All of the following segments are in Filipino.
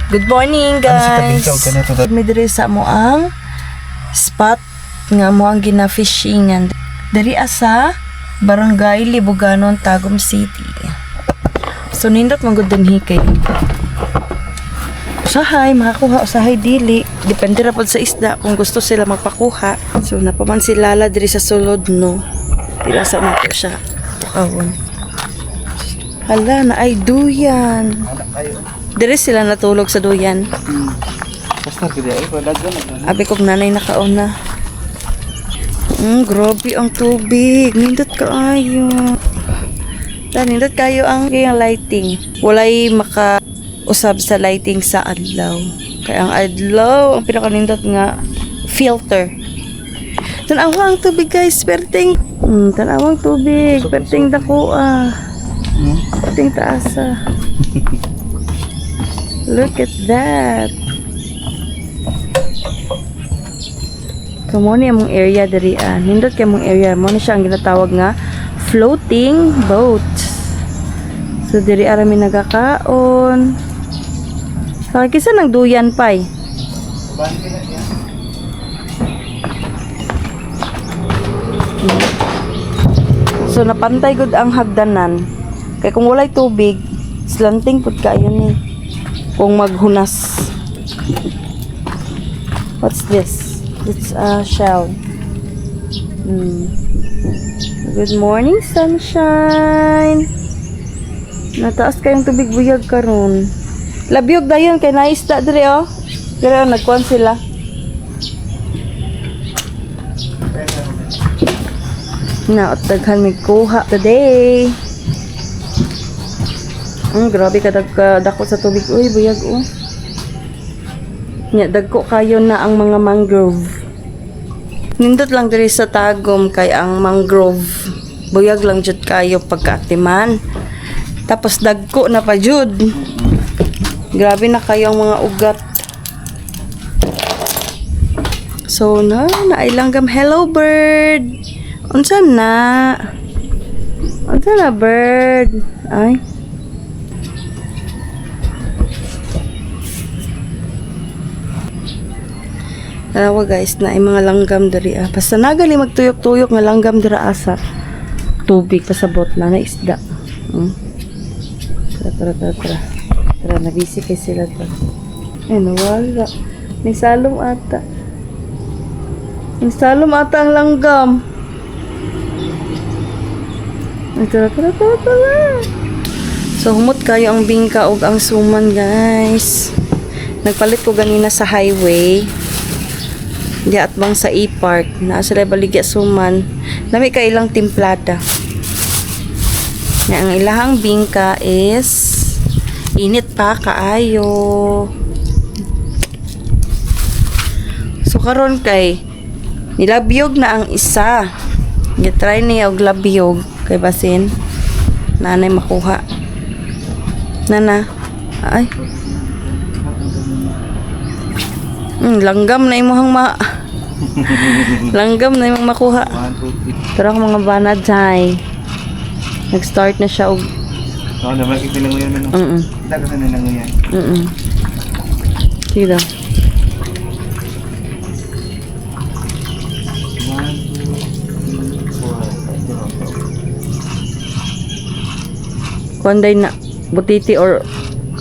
Good morning guys. May diri sa mo ang spot nga mo ang gina-fishingan. Diri sa Barangay Libuganon, Tagum City. So nindot man gud dinhi kay usahay makakuha usahay dili. Depende ra pod sa isda kung gusto sila magpakuha. So napaman si Lala diri sa sulod no. Tira sa nato siya. Awon. Hala na ay duyan. Diri sila natulog sa duyan. Basta gid ay padagan na. Abi kog nanay nakauna. Grabe ang tubig. Nindot kaayo. Nindot kayo ang lighting. Walay maka-usab sa lighting sa adlaw. Kaya ang adlaw, ang pinakanindot nga filter. Tanawa ang tubig guys, perting. Tanawa ang tubig, perting dako perting taasa. Look at that. So, mo ni among area diri nindot kay among area mo ni siya ang ginatawag nga floating boat. So diri ara mi nagakaon. Sa kisa nang duyan pay. So napantay gud ang hagdanan. Kay kung walay tubig, slanting pud kayo ni. Kung maghunas. What's this? It's a shell. Good morning, sunshine. Nataas kayong tubig buyag karon. Labyog dayon kay naisda dire oh. Dire nagkuan sila. Na daghan mig kuha today. Grabe ka dako sa tubig. Uy, buyag oh. Nya dagko kayo na ang mga mangrove. Nindot lang diri sa Tagum kay ang mangrove. Buyag lang jud kayo pagkaatiman. Tapos dagko na pa jud. Grabe na kayo ang mga ugat. So nailanggam hello bird. Unsa na? Unsa na bird? Ay. Tanawa guys na ay mga langgam diri basta nagali magtuyok-tuyok nga langgam dira asa tubig pasabot na isda. Tara nabisi kay sila to. Ay nawala. May salom ata. May salom ata ang langgam. Ay tara. So humot kayo ang bingka ug ang suman guys. Nagpalit ko ganina sa highway. Di atbang sa E-Park na sila baligya suman nami ka ilang timplada na ang ilahang bingka is init pa kaayo. So karon kay nilabyog na ang isa gitry niya og labyog kay basin nanay makuha nana ay langgam na imuhang langgam na imong makuha. Pero ako mga banad jay. Nag-start na siya og na makikita lang yan man. Kita ka na lang yan. Sige daw. Kuanday na butiti or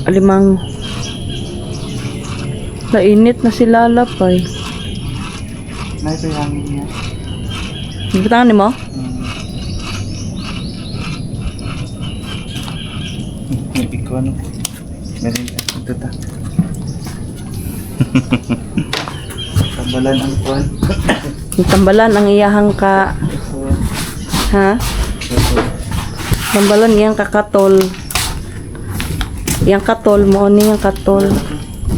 alimang nainit na si Lala pay. Na ito yung hangin niya. Ibutangan mo? Hindi ko ano. Meron ito ta. Tambalan ang kuwan. Tambalan ang iyahang ka. Ha? Tambalan iyang kakatol. Iyang katol mo ni iyang katol.